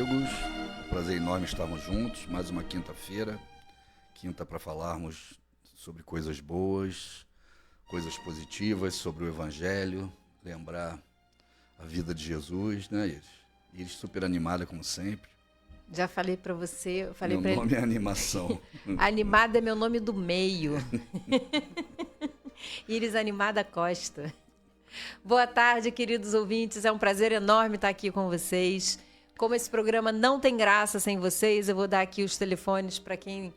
amigos, prazer enorme estarmos juntos, mais uma quinta-feira, quinta para falarmos sobre coisas boas, coisas positivas, sobre o Evangelho, lembrar a vida de Jesus, né, Iris? Iris super animada como sempre. Já falei para você, eu falei Meu nome é Animação. Animada é meu nome do meio. Iris Animada Costa. Boa tarde, queridos ouvintes. É um prazer enorme estar aqui com vocês. Como esse programa não tem graça sem vocês, eu vou dar aqui os telefones para quem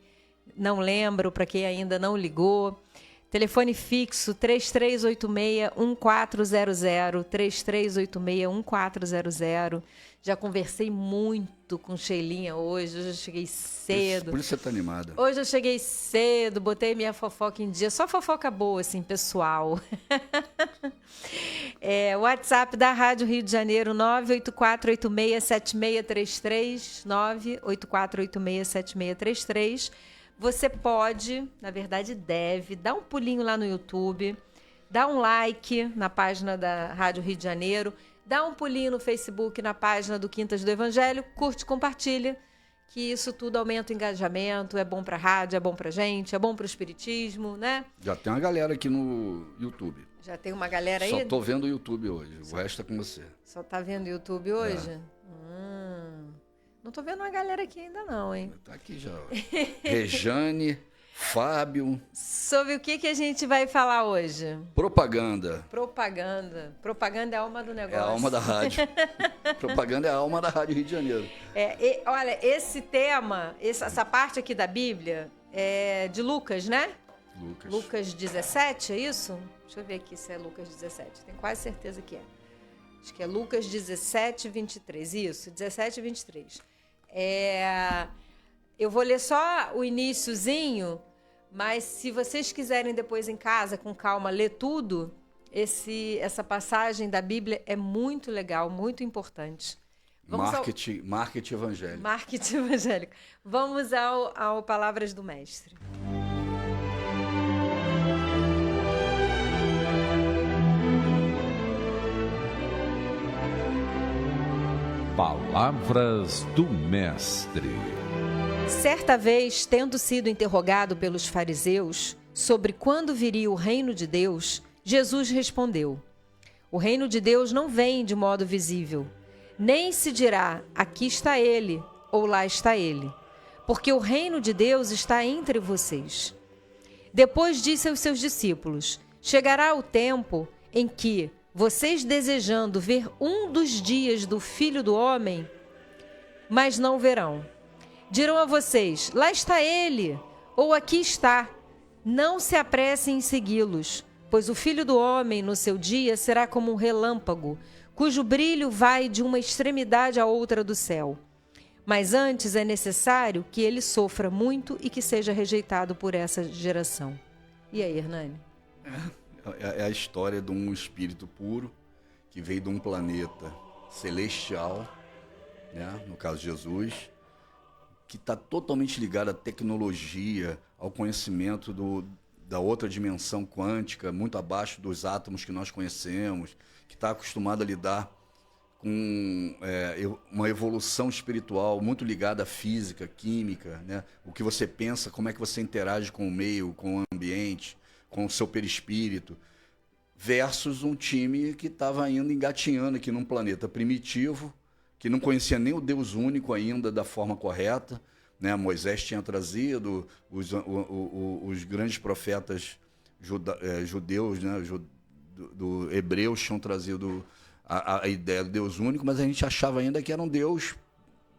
não lembra ou para quem ainda não ligou. Telefone fixo 3386-1400, 3386-1400. Já conversei muito com Sheilinha hoje eu cheguei cedo. Por isso você está animada. Hoje eu cheguei cedo, botei minha fofoca em dia, só fofoca boa, assim, pessoal. WhatsApp da Rádio Rio de Janeiro, 984867633, 984867633. Você pode, na verdade deve, dar um pulinho lá no YouTube, dar um like na página da Rádio Rio de Janeiro, dá um pulinho no Facebook, na página do Quintas do Evangelho, curte, compartilha, que isso tudo aumenta o engajamento, é bom para a rádio, é bom para a gente, é bom para o espiritismo, né? Já tem uma galera aqui no YouTube. Já tem uma galera aí? Só tô vendo o YouTube hoje, o resto é com você. Só tá vendo o YouTube hoje? Não tô vendo uma galera aqui ainda não, hein? Tá aqui já. Rejane, Fábio. Sobre o que a gente vai falar hoje? Propaganda. Propaganda. Propaganda é a alma do negócio. É a alma da rádio. Propaganda é a alma da Rádio Rio de Janeiro. Olha, esse tema, essa parte aqui da Bíblia é de Lucas, né? Lucas 17, é isso? Deixa eu ver aqui se é Lucas 17. Tenho quase certeza que é. Acho que é Lucas 17, 23. Isso, 17 e 23. Eu vou ler só o iniciozinho, mas se vocês quiserem depois em casa, com calma, ler tudo, essa passagem da Bíblia é muito legal, muito importante. Marketing evangélico. Marketing evangélico. Vamos ao Palavras do Mestre. Palavras do Mestre. Certa vez, tendo sido interrogado pelos fariseus sobre quando viria o reino de Deus, Jesus respondeu: o reino de Deus não vem de modo visível, nem se dirá aqui está ele ou lá está ele, porque o reino de Deus está entre vocês. Depois disse aos seus discípulos: chegará o tempo em que vocês desejando ver um dos dias do Filho do Homem, mas não verão. Dirão a vocês, lá está ele, ou aqui está. Não se apressem em segui-los, pois o Filho do Homem no seu dia será como um relâmpago, cujo brilho vai de uma extremidade à outra do céu. Mas antes é necessário que ele sofra muito e que seja rejeitado por essa geração. E aí, Hernani? É a história de um espírito puro que veio de um planeta celestial, né? No caso de Jesus, que está totalmente ligado à tecnologia, ao conhecimento da outra dimensão quântica, muito abaixo dos átomos que nós conhecemos, que está acostumado a lidar com uma evolução espiritual muito ligada à física, química, né? O que você pensa, como é que você interage com o meio, com o ambiente, com o seu perispírito, versus um time que estava ainda engatinhando aqui num planeta primitivo, que não conhecia nem o Deus único ainda da forma correta, né? Moisés tinha trazido, os grandes profetas judeus, né? do hebreus tinham trazido a ideia do Deus único, mas a gente achava ainda que era um Deus,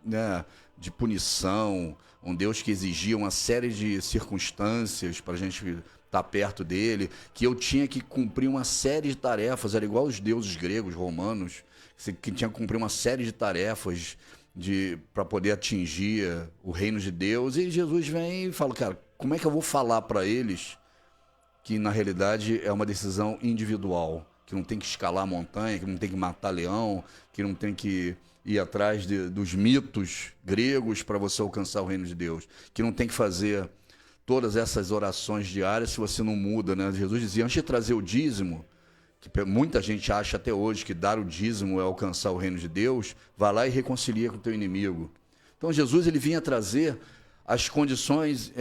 né, de punição, um Deus que exigia uma série de circunstâncias para a gente estar perto dele, que eu tinha que cumprir uma série de tarefas, era igual os deuses gregos, romanos, que tinha que cumprir uma série de tarefas para poder atingir o reino de Deus. E Jesus vem e fala, cara, como é que eu vou falar para eles que na realidade é uma decisão individual, que não tem que escalar a montanha, que não tem que matar leão, que não tem que ir atrás dos mitos gregos para você alcançar o reino de Deus, que não tem que fazer todas essas orações diárias se você não muda, né? Jesus dizia, antes de trazer o dízimo, que muita gente acha até hoje que dar o dízimo é alcançar o reino de Deus, vai lá e reconcilia com o teu inimigo. Então Jesus ele vinha trazer as condições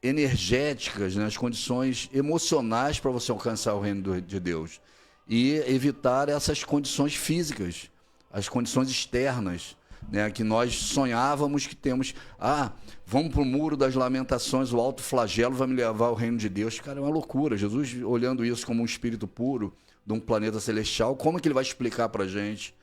energéticas, né, as condições emocionais para você alcançar o reino de Deus e evitar essas condições físicas, as condições externas, né, que nós sonhávamos que temos. Vamos para o muro das lamentações, o alto flagelo vai me levar ao reino de Deus. Cara, é uma loucura. Jesus, olhando isso como um espírito puro de um planeta celestial, como é que ele vai explicar para a gente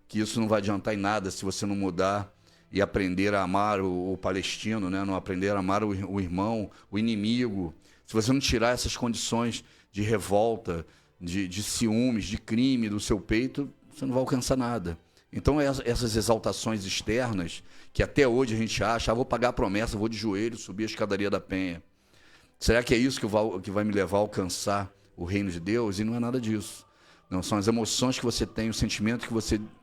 que isso não vai adiantar em nada se você não mudar e aprender a amar o palestino, né? Não aprender a amar o irmão, o inimigo? Se você não tirar essas condições de revolta, de ciúmes, de crime do seu peito, você não vai alcançar nada. Então, essas exaltações externas, que até hoje a gente acha, vou pagar a promessa, vou de joelho subir a escadaria da Penha. Será que é isso que vai me levar a alcançar o reino de Deus? E não é nada disso. Não, são as emoções que você tem, o sentimento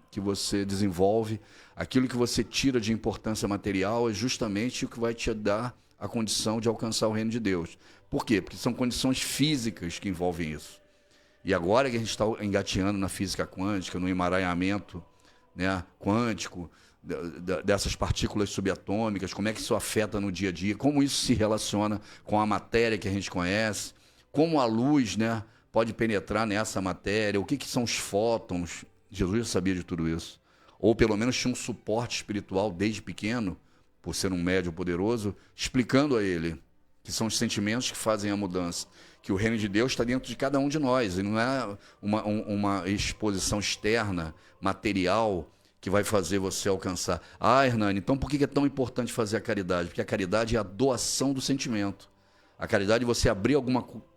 que você desenvolve, aquilo que você tira de importância material é justamente o que vai te dar a condição de alcançar o reino de Deus. Por quê? Porque são condições físicas que envolvem isso. E agora que a gente está engateando na física quântica, no emaranhamento, né, quântico, dessas partículas subatômicas, como é que isso afeta no dia a dia, como isso se relaciona com a matéria que a gente conhece, como a luz, né, pode penetrar nessa matéria, o que são os fótons. Jesus já sabia de tudo isso. Ou pelo menos tinha um suporte espiritual desde pequeno, por ser um médium poderoso, explicando a ele que são os sentimentos que fazem a mudança, que o reino de Deus está dentro de cada um de nós, e não é uma exposição externa, material, que vai fazer você alcançar. Hernani, então por que é tão importante fazer a caridade? Porque a caridade é a doação do sentimento. A caridade é você abrir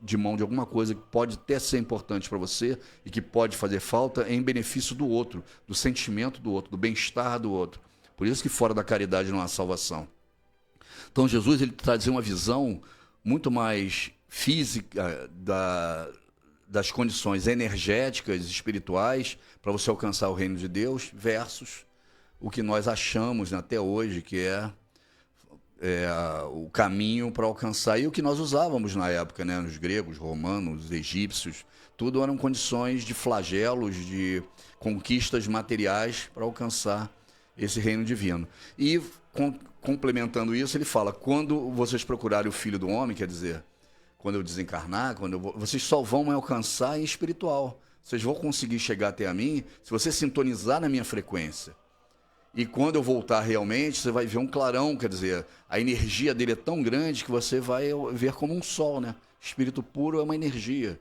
de mão de alguma coisa que pode até ser importante para você e que pode fazer falta em benefício do outro, do sentimento do outro, do bem-estar do outro. Por isso que fora da caridade não há salvação. Então Jesus ele trazia uma visão muito mais física das condições energéticas e espirituais para você alcançar o reino de Deus versus o que nós achamos, né, até hoje que é o caminho para alcançar, e o que nós usávamos na época, né, os gregos, romanos, egípcios, tudo eram condições de flagelos, de conquistas materiais para alcançar esse reino divino. E complementando isso, ele fala, quando vocês procurarem o Filho do Homem, quer dizer, quando eu desencarnar, vocês só vão me alcançar em espiritual. Vocês vão conseguir chegar até a mim se você sintonizar na minha frequência. E quando eu voltar realmente, você vai ver um clarão, quer dizer, a energia dele é tão grande que você vai ver como um sol, né? Espírito puro é uma energia.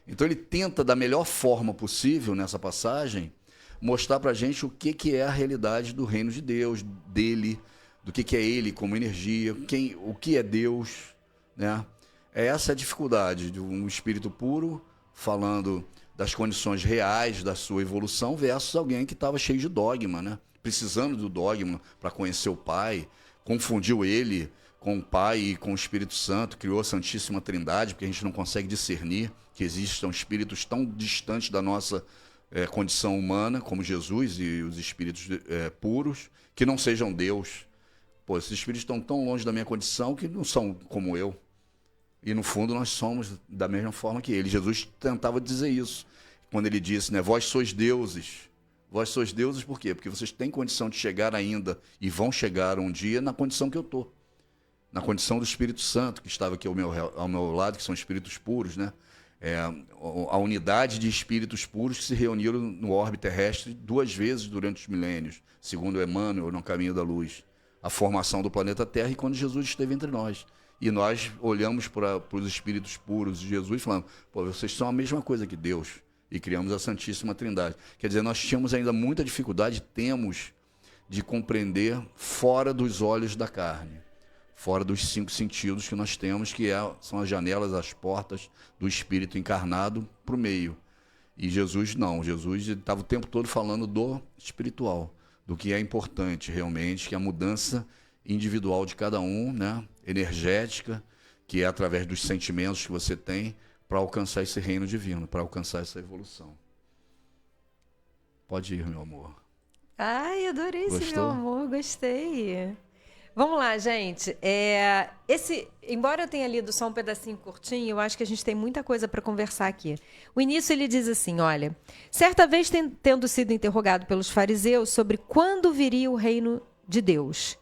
Então ele tenta, da melhor forma possível, nessa passagem, mostrar pra gente o que é a realidade do reino de Deus, dele, do que é ele como energia, o que é Deus, né? É essa a dificuldade de um espírito puro falando das condições reais da sua evolução versus alguém que estava cheio de dogma, né? Precisando do dogma para conhecer o Pai, confundiu ele com o Pai e com o Espírito Santo, criou a Santíssima Trindade, porque a gente não consegue discernir que existam espíritos tão distantes da nossa condição humana, como Jesus e os espíritos puros, que não sejam Deus. Pô, esses espíritos estão tão longe da minha condição que não são como eu. E, no fundo, nós somos da mesma forma que ele. Jesus tentava dizer isso, quando ele disse, né, vós sois deuses. Vós sois deuses por quê? Porque vocês têm condição de chegar ainda, e vão chegar um dia, na condição que eu estou. Na condição do Espírito Santo, que estava aqui ao meu lado, que são espíritos puros, né? A unidade de espíritos puros que se reuniram no orbe terrestre 2 vezes durante os milênios, segundo Emmanuel, no Caminho da Luz. A formação do planeta Terra e quando Jesus esteve entre nós. E nós olhamos para os espíritos puros de Jesus falando, pô, vocês são a mesma coisa que Deus. E criamos a Santíssima Trindade. Quer dizer, nós tínhamos ainda muita dificuldade, temos, de compreender fora dos olhos da carne, fora dos 5 sentidos que nós temos, que são as janelas, as portas do Espírito encarnado para o meio. E Jesus não, Jesus estava o tempo todo falando do espiritual, do que é importante realmente, que é a mudança individual de cada um, né? Energética, que é através dos sentimentos que você tem, para alcançar esse reino divino, para alcançar essa evolução. Pode ir, meu amor. Ai, adorei esse meu amor, gostei. Vamos lá, gente. Embora eu tenha lido só um pedacinho curtinho, eu acho que a gente tem muita coisa para conversar aqui. O início ele diz assim, olha, certa vez tendo sido interrogado pelos fariseus sobre quando viria o reino de Deus.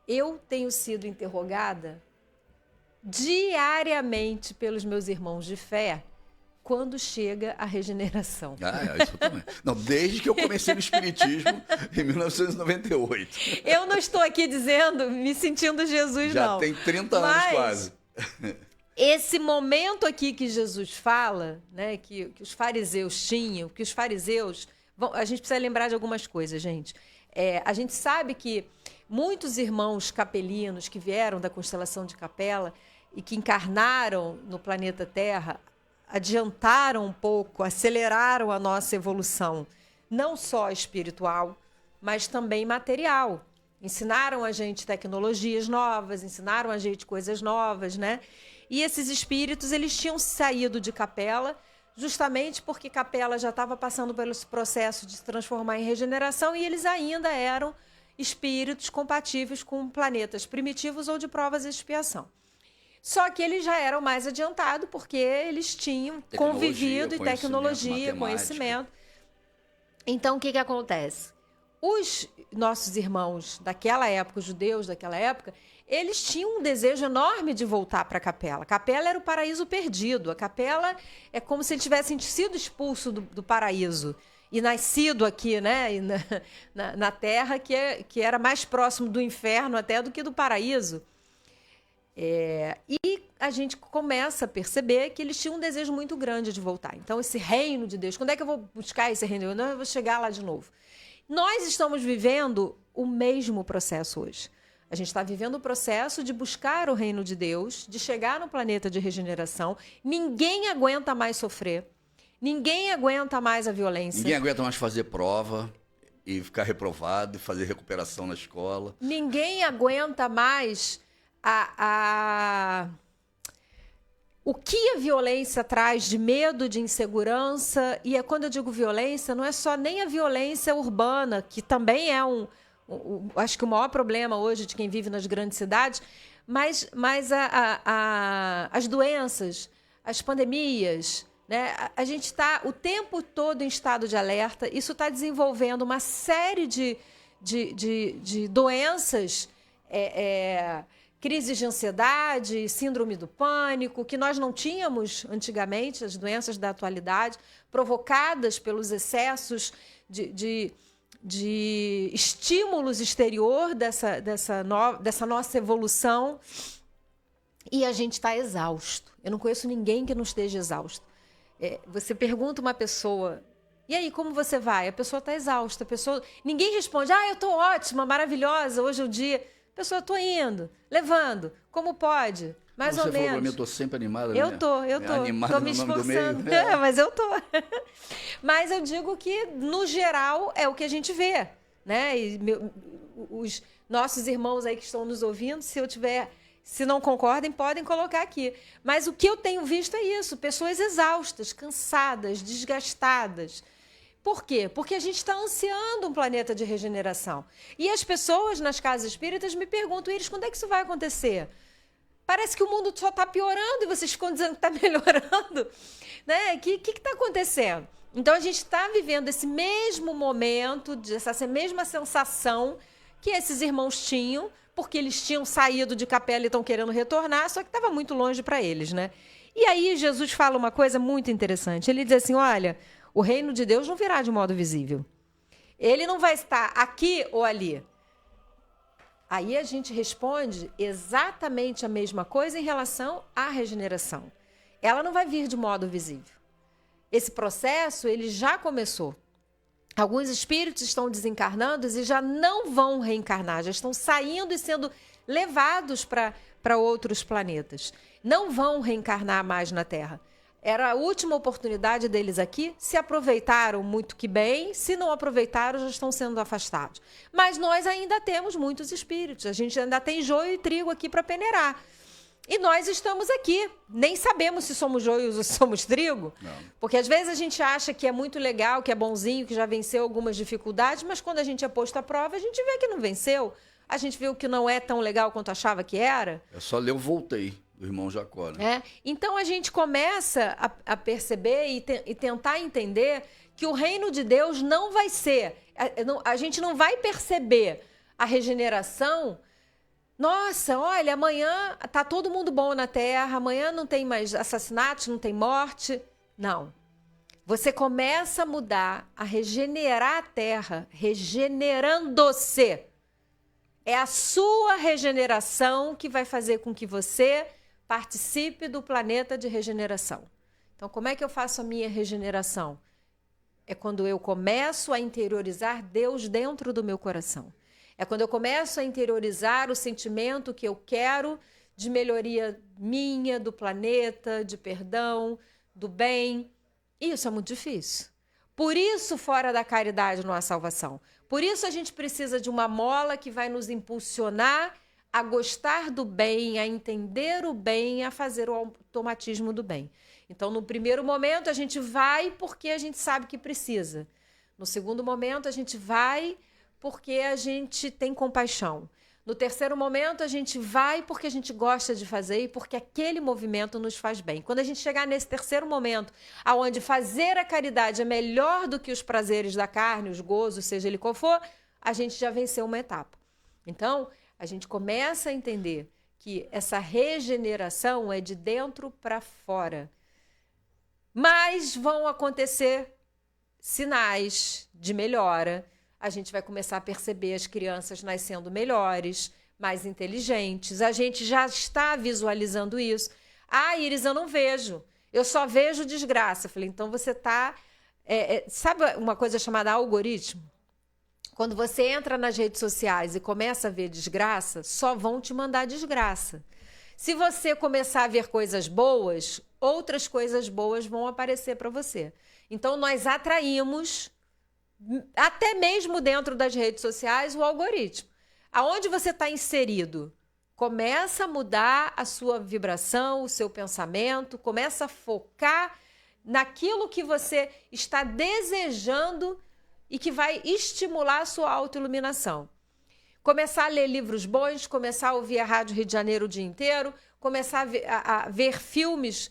Eu tenho sido interrogada diariamente pelos meus irmãos de fé quando chega a regeneração. Isso também. Não, desde que eu comecei no Espiritismo, em 1998. Eu não estou aqui dizendo, me sentindo Jesus, Já não. tem 30 anos quase. Esse momento aqui que Jesus fala, né, que os fariseus tinham, que os fariseus... a gente precisa lembrar de algumas coisas, gente. A gente sabe que muitos irmãos capelinos que vieram da constelação de Capela e que encarnaram no planeta Terra adiantaram um pouco, aceleraram a nossa evolução, não só espiritual, mas também material. Ensinaram a gente tecnologias novas, ensinaram a gente coisas novas, né? E esses espíritos, eles tinham saído de Capela justamente porque Capela já estava passando pelo processo de se transformar em regeneração e eles ainda eram espíritos compatíveis com planetas primitivos ou de provas e expiação. Só que eles já eram mais adiantados, porque eles tinham convivido em tecnologia, conhecimento. Então, o que acontece? Os nossos irmãos daquela época, os judeus daquela época, eles tinham um desejo enorme de voltar para a Capela. A Capela era o paraíso perdido. A Capela é como se eles tivessem sido expulsos do paraíso e nascido aqui, né, na Terra, que era mais próximo do inferno até do que do paraíso. E a gente começa a perceber que eles tinham um desejo muito grande de voltar. Então, esse reino de Deus, quando é que eu vou buscar esse reino de Deus? Não, eu vou chegar lá de novo. Nós estamos vivendo o mesmo processo hoje. A gente está vivendo o processo de buscar o reino de Deus, de chegar no planeta de regeneração. Ninguém aguenta mais sofrer. Ninguém aguenta mais a violência. Ninguém aguenta mais fazer prova e ficar reprovado e fazer recuperação na escola. Ninguém aguenta mais o que a violência traz de medo, de insegurança. E quando eu digo violência, não é só nem a violência urbana, que também é acho que o maior problema hoje de quem vive nas grandes cidades, mas as doenças, as pandemias, né? A gente está o tempo todo em estado de alerta. Isso está desenvolvendo uma série de doenças, crises de ansiedade, síndrome do pânico, que nós não tínhamos antigamente, as doenças da atualidade, provocadas pelos excessos de estímulos exterior dessa nossa evolução. E a gente está exausto. Eu não conheço ninguém que não esteja exausto. Você pergunta uma pessoa, e aí, como você vai? A pessoa está exausta. Ninguém responde, eu estou ótima, maravilhosa, hoje é o dia... Pessoa, eu estou indo, levando, como pode, mais ou menos. Você falou para mim, eu estou sempre animada, eu tô. Estou me esforçando. Mas eu tô. Mas eu digo que, no geral, é o que a gente vê, né? E os nossos irmãos aí que estão nos ouvindo, se não concordem, podem colocar aqui. Mas o que eu tenho visto é isso, pessoas exaustas, cansadas, desgastadas. Por quê? Porque a gente está ansiando um planeta de regeneração. E as pessoas nas casas espíritas me perguntam, Iris, quando é que isso vai acontecer? Parece que o mundo só está piorando e vocês ficam dizendo que está melhorando. Né? O que está acontecendo? Então, a gente está vivendo esse mesmo momento, essa mesma sensação que esses irmãos tinham, porque eles tinham saído de Capela e estão querendo retornar, só que estava muito longe para eles, né? E aí, Jesus fala uma coisa muito interessante. Ele diz assim, olha... O reino de Deus não virá de modo visível. Ele não vai estar aqui ou ali. Aí a gente responde exatamente a mesma coisa em relação à regeneração. Ela não vai vir de modo visível. Esse processo, ele já começou. Alguns espíritos estão desencarnando e já não vão reencarnar, já estão saindo e sendo levados para outros planetas. Não vão reencarnar mais na Terra. Era a última oportunidade deles aqui, se aproveitaram muito que bem, se não aproveitaram, já estão sendo afastados. Mas nós ainda temos muitos espíritos, a gente ainda tem joio e trigo aqui para peneirar. E nós estamos aqui, nem sabemos se somos joios ou se somos trigo, não. Porque às vezes a gente acha que é muito legal, que é bonzinho, que já venceu algumas dificuldades, mas quando a gente é posto à prova, a gente vê que não venceu. a gente viu que não é tão legal quanto achava que era. É só ler o Voltei, do irmão Jacó, né? Então a gente começa a perceber e tentar entender que o reino de Deus não vai ser... A gente não vai perceber a regeneração... Nossa, olha, amanhã tá todo mundo bom na Terra, amanhã não tem mais assassinatos, não tem morte. Não. Você começa a mudar, a regenerar a Terra, regenerando-se. É a sua regeneração que vai fazer com que você participe do planeta de regeneração. Então, como é que eu faço a minha regeneração? É quando eu começo a interiorizar Deus dentro do meu coração. É quando eu começo a interiorizar o sentimento que eu quero de melhoria minha, do planeta, de perdão, do bem. E isso é muito difícil. Por isso, fora da caridade não há salvação. Por isso, a gente precisa de uma mola que vai nos impulsionar a gostar do bem, a entender o bem, a fazer o automatismo do bem. Então, no primeiro momento, a gente vai porque a gente sabe que precisa. No segundo momento, a gente vai porque a gente tem compaixão. No terceiro momento, a gente vai porque a gente gosta de fazer e porque aquele movimento nos faz bem. Quando a gente chegar nesse terceiro momento, aonde fazer a caridade é melhor do que os prazeres da carne, os gozos, seja ele qual for, a gente já venceu uma etapa. Então, a gente começa a entender que essa regeneração é de dentro para fora. Mas vão acontecer sinais de melhora. A gente vai começar a perceber as crianças nascendo melhores, mais inteligentes. A gente já está visualizando isso. Ah, Iris, eu não vejo. Eu só vejo desgraça. Eu falei, então você está... sabe uma coisa chamada algoritmo? Quando você entra nas redes sociais e começa a ver desgraça, só vão te mandar desgraça. Se você começar a ver coisas boas, outras coisas boas vão aparecer para você. Então, nós atraímos... até mesmo dentro das redes sociais, o algoritmo. Aonde você está inserido, começa a mudar a sua vibração, o seu pensamento, começa a focar naquilo que você está desejando e que vai estimular a sua autoiluminação. Começar a ler livros bons, começar a ouvir a Rádio Rio de Janeiro o dia inteiro, começar a ver filmes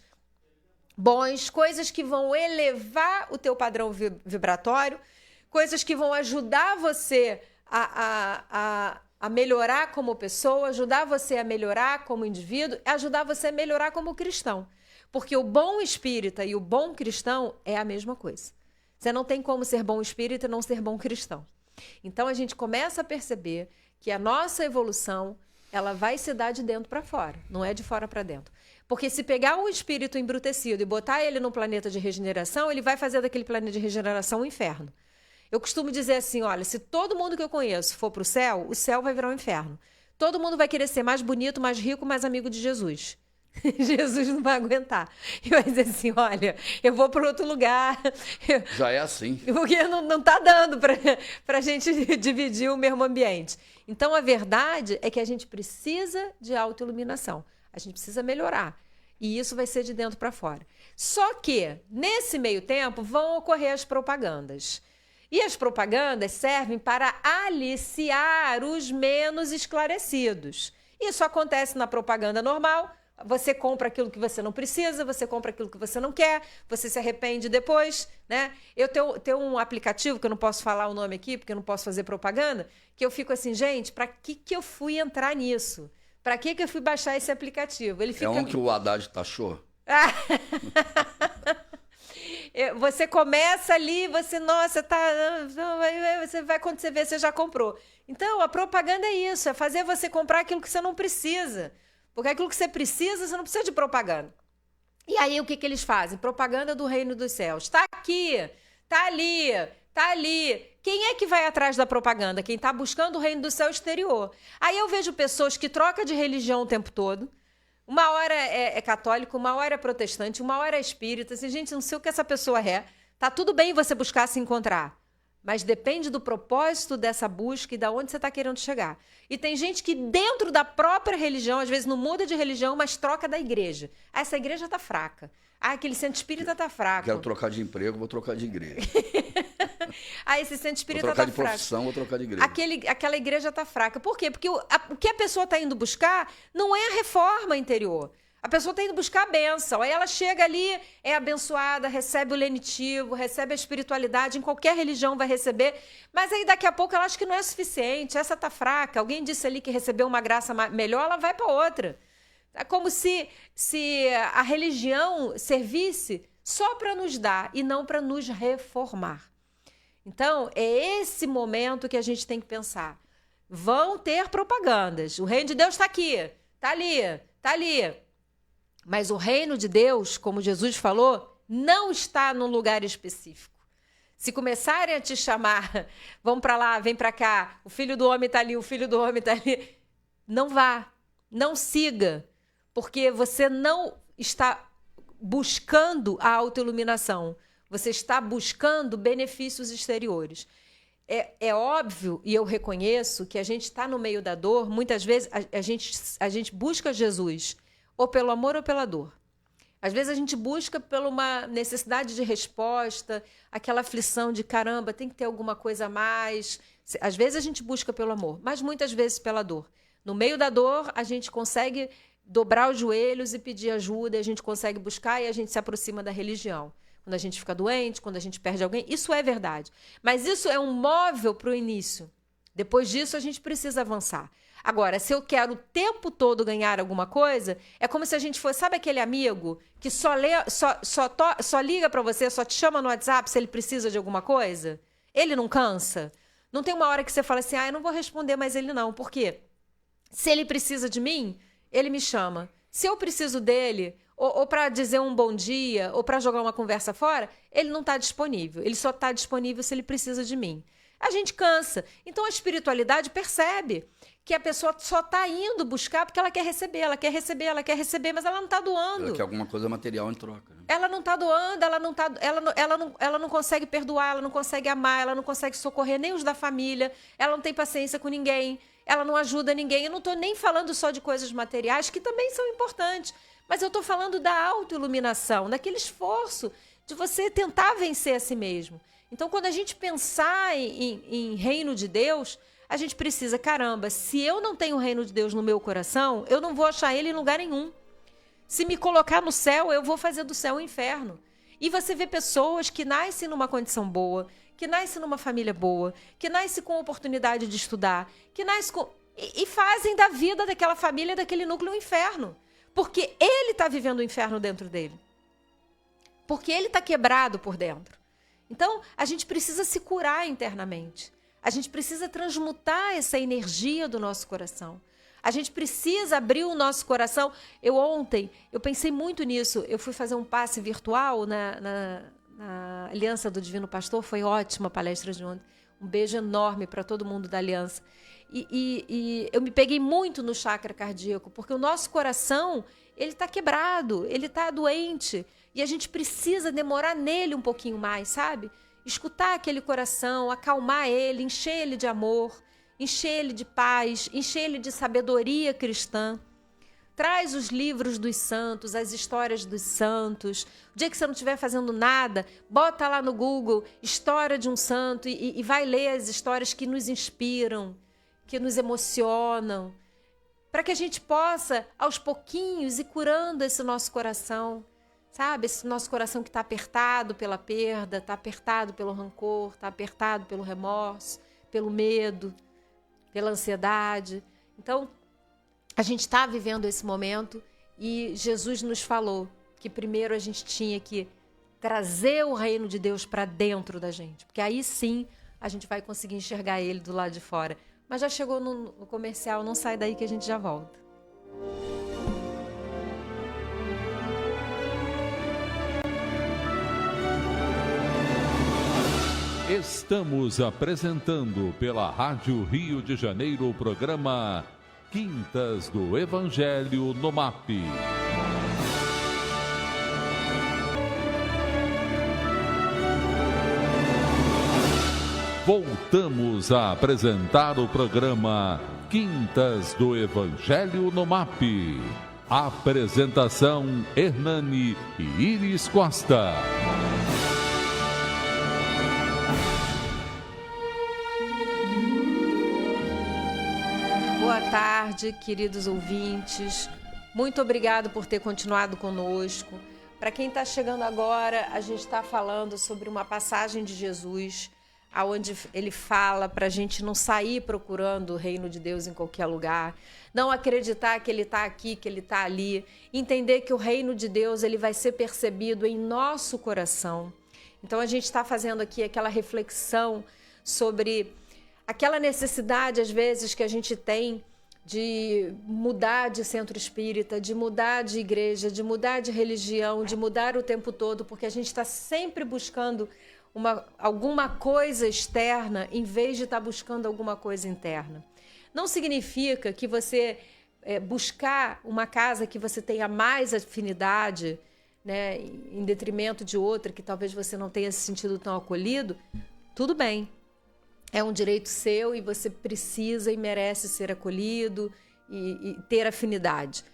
bons, coisas que vão elevar o teu padrão vibratório, coisas que vão ajudar você a melhorar como pessoa, ajudar você a melhorar como indivíduo, ajudar você a melhorar como cristão. Porque o bom espírita e o bom cristão é a mesma coisa. Você não tem como ser bom espírita e não ser bom cristão. Então, a gente começa a perceber que a nossa evolução ela vai se dar de dentro para fora, não é de fora para dentro. Porque se pegar um espírito embrutecido e botar ele no planeta de regeneração, ele vai fazer daquele planeta de regeneração um inferno. Eu costumo dizer assim, olha, se todo mundo que eu conheço for para o céu vai virar um inferno. Todo mundo vai querer ser mais bonito, mais rico, mais amigo de Jesus. Jesus não vai aguentar. E vai dizer assim, olha, eu vou para outro lugar. Já é assim. Porque não está dando para a gente dividir o mesmo ambiente. Então, a verdade é que a gente precisa de autoiluminação. A gente precisa melhorar. E isso vai ser de dentro para fora. Só que, nesse meio tempo, vão ocorrer as propagandas. E as propagandas servem para aliciar os menos esclarecidos. Isso acontece na propaganda normal. Você compra aquilo que você não precisa, você compra aquilo que você não quer, você se arrepende depois, né? Eu tenho um aplicativo, que eu não posso falar o nome aqui, porque eu não posso fazer propaganda, que eu fico assim, gente, para que eu fui entrar nisso? Para que eu fui baixar esse aplicativo? Ele fica... É um que o Haddad taxou? Você começa ali, você vai quando você vê, você já comprou. Então, a propaganda é isso, é fazer você comprar aquilo que você não precisa. Porque aquilo que você precisa, você não precisa de propaganda. E aí, o que eles fazem? Propaganda do reino dos céus. Está aqui, está ali, está ali. Quem é que vai atrás da propaganda? Quem está buscando o reino do céu exterior. Aí eu vejo pessoas que trocam de religião o tempo todo. Uma hora é católico, uma hora é protestante, uma hora é espírita. Assim, gente, não sei o que essa pessoa é. Tá tudo bem você buscar se encontrar. Mas depende do propósito dessa busca e de onde você está querendo chegar. E tem gente que dentro da própria religião, às vezes não muda de religião, mas troca da igreja. Ah, essa igreja está fraca. Ah, aquele centro espírita está fraco. Quero trocar de emprego, vou trocar de igreja. esse centro espírita Vou trocar tá de fraco. profissão, vou trocar de igreja. Aquela igreja está fraca. Por quê? Porque o que a pessoa está indo buscar não é a reforma interior. A pessoa está indo buscar a bênção. Aí ela chega ali, é abençoada, recebe o lenitivo, recebe a espiritualidade, em qualquer religião vai receber. Mas aí daqui a pouco ela acha que não é suficiente, essa está fraca. Alguém disse ali que recebeu uma graça melhor, ela vai para outra. É como se a religião servisse só para nos dar e não para nos reformar. Então, é esse momento que a gente tem que pensar. Vão ter propagandas. O reino de Deus está aqui, está ali, está ali. Mas o reino de Deus, como Jesus falou, não está num lugar específico. Se começarem a te chamar, vão para lá, vem para cá, o filho do homem está ali, o filho do homem está ali, não vá, não siga, porque você não está buscando a autoiluminação, você está buscando benefícios exteriores. É óbvio, e eu reconheço, que a gente está no meio da dor, muitas vezes a gente busca Jesus, ou pelo amor ou pela dor. Às vezes a gente busca por uma necessidade de resposta, aquela aflição de caramba, tem que ter alguma coisa a mais. Às vezes a gente busca pelo amor, mas muitas vezes pela dor. No meio da dor, a gente consegue dobrar os joelhos e pedir ajuda, a gente consegue buscar e a gente se aproxima da religião. Quando a gente fica doente, quando a gente perde alguém, isso é verdade. Mas isso é um móvel para o início. Depois disso, a gente precisa avançar. Agora, se eu quero o tempo todo ganhar alguma coisa, é como se a gente fosse, sabe aquele amigo que só liga para você, só te chama no WhatsApp se ele precisa de alguma coisa? Ele não cansa? Não tem uma hora que você fala assim, eu não vou responder mais ele não. Por quê? Se ele precisa de mim, ele me chama. Se eu preciso dele, ou para dizer um bom dia, ou para jogar uma conversa fora, ele não está disponível. Ele só está disponível se ele precisa de mim. A gente cansa. Então a espiritualidade percebe que a pessoa só está indo buscar porque ela quer receber, mas ela não está doando. Ela quer alguma coisa material em troca. Né? Ela não está doando, ela não consegue perdoar, ela não consegue amar, ela não consegue socorrer nem os da família, ela não tem paciência com ninguém, ela não ajuda ninguém. Eu não estou nem falando só de coisas materiais, que também são importantes, mas eu estou falando da autoiluminação, daquele esforço de você tentar vencer a si mesmo. Então, quando a gente pensar em reino de Deus, a gente precisa, caramba, se eu não tenho o reino de Deus no meu coração, eu não vou achar ele em lugar nenhum. Se me colocar no céu, eu vou fazer do céu um inferno. E você vê pessoas que nascem numa condição boa, que nascem numa família boa, que nascem com oportunidade de estudar, que nascem com... e fazem da vida daquela família, daquele núcleo, um inferno. Porque ele está vivendo o inferno dentro dele. Porque ele está quebrado por dentro. Então, a gente precisa se curar internamente. A gente precisa transmutar essa energia do nosso coração. A gente precisa abrir o nosso coração. Ontem, eu pensei muito nisso. Eu fui fazer um passe virtual na Aliança do Divino Pastor. Foi ótima a palestra de ontem. Um beijo enorme para todo mundo da Aliança. E eu me peguei muito no chakra cardíaco, porque o nosso coração, ele está quebrado, ele está doente. E a gente precisa demorar nele um pouquinho mais, sabe? Escutar aquele coração, acalmar ele, encher ele de amor, encher ele de paz, encher ele de sabedoria cristã. Traz os livros dos santos, as histórias dos santos. O dia que você não estiver fazendo nada, bota lá no Google história de um santo e vai ler as histórias que nos inspiram, que nos emocionam, para que a gente possa, aos pouquinhos, ir curando esse nosso coração. Sabe, esse nosso coração que está apertado pela perda, está apertado pelo rancor, está apertado pelo remorso, pelo medo, pela ansiedade. Então, a gente está vivendo esse momento e Jesus nos falou que primeiro a gente tinha que trazer o reino de Deus para dentro da gente, porque aí sim a gente vai conseguir enxergar ele do lado de fora. Mas já chegou no comercial, não sai daí que a gente já volta. Estamos apresentando pela Rádio Rio de Janeiro o programa Quintas do Evangelho no MAP. Voltamos a apresentar o programa Quintas do Evangelho no MAP. Apresentação Hernani e Iris Costa. boa tarde, queridos ouvintes. Muito obrigado por ter continuado conosco. Para quem está chegando agora, a gente está falando sobre uma passagem de Jesus, onde ele fala para a gente não sair procurando o reino de Deus em qualquer lugar, não acreditar que ele está aqui, que ele está ali, entender que o reino de Deus ele vai ser percebido em nosso coração. Então a gente está fazendo aqui aquela reflexão sobre aquela necessidade, às vezes, que a gente tem de mudar de centro espírita, de mudar de igreja, de mudar de religião, de mudar o tempo todo, porque a gente está sempre buscando alguma coisa externa em vez de estar buscando alguma coisa interna. Não significa que você buscar uma casa que você tenha mais afinidade, né, em detrimento de outra que talvez você não tenha se sentido tão acolhido, tudo bem. É um direito seu e você precisa e merece ser acolhido e ter afinidade.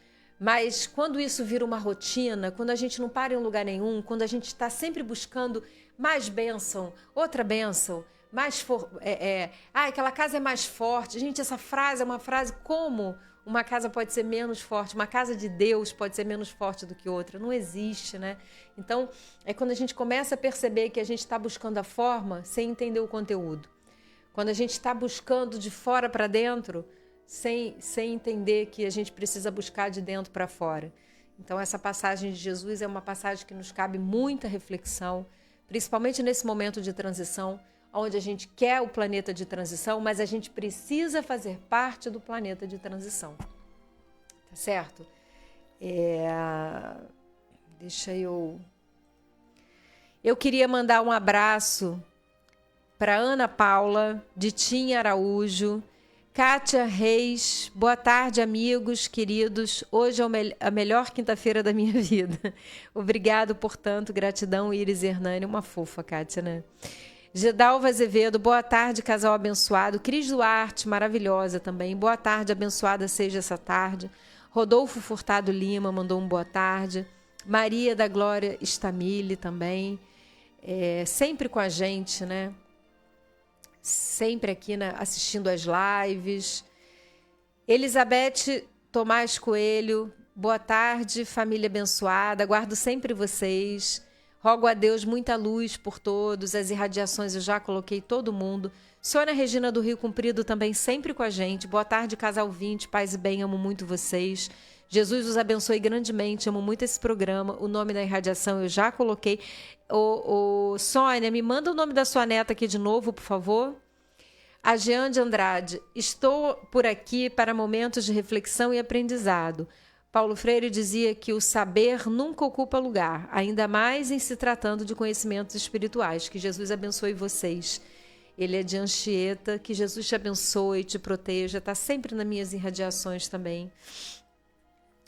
Mas quando isso vira uma rotina, quando a gente não para em lugar nenhum, quando a gente está sempre buscando mais bênção, outra bênção, aquela casa é mais forte. Gente, essa frase é uma frase como uma casa pode ser menos forte, uma casa de Deus pode ser menos forte do que outra. Não existe, né? Então, é quando a gente começa a perceber que a gente está buscando a forma sem entender o conteúdo. Quando a gente está buscando de fora para dentro, sem entender que a gente precisa buscar de dentro para fora. Então, essa passagem de Jesus é uma passagem que nos cabe muita reflexão, principalmente nesse momento de transição, onde a gente quer o planeta de transição, mas a gente precisa fazer parte do planeta de transição. Tá certo? Eu queria mandar um abraço para Ana Paula, Ditinha Araújo, Kátia Reis. Boa tarde, amigos, queridos. Hoje é a melhor quinta-feira da minha vida. Obrigado, portanto, gratidão, Iris Hernani. Uma fofa, Kátia, né? Gedalva Azevedo, boa tarde, casal abençoado. Cris Duarte, maravilhosa também. Boa tarde, abençoada seja essa tarde. Rodolfo Furtado Lima mandou um boa tarde. Maria da Glória Stamile também. Sempre com a gente, né? Sempre aqui assistindo às lives. Elizabeth Tomás Coelho, boa tarde, família abençoada. Guardo sempre vocês. Rogo a Deus muita luz por todos. As irradiações eu já coloquei todo mundo. Sônia Regina do Rio Comprido também sempre com a gente. Boa tarde, casal 20. Paz e bem, amo muito vocês. Jesus os abençoe grandemente. Amo muito esse programa. O nome da irradiação eu já coloquei. Sônia, me manda o nome da sua neta aqui de novo, por favor. A Jean de Andrade. Estou por aqui para momentos de reflexão e aprendizado. Paulo Freire dizia que o saber nunca ocupa lugar, ainda mais em se tratando de conhecimentos espirituais. Que Jesus abençoe vocês. Ele é de Anchieta. Que Jesus te abençoe, te proteja. Está sempre nas minhas irradiações também.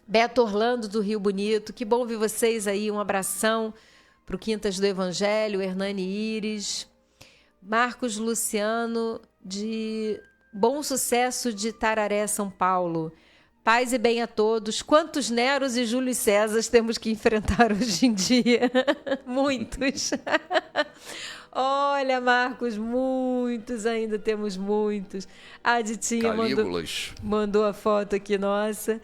Beto Orlando do Rio Bonito. Que bom ver vocês aí. Um abração para o Quintas do Evangelho. Hernani Iris. Marcos Luciano de Bom Sucesso de Tararé, São Paulo. Paz e bem a todos. Quantos Neros e Júlio César temos que enfrentar hoje em dia? Muitos. Olha, Marcos, muitos, ainda temos muitos. A Ditinha mandou a foto aqui, nossa.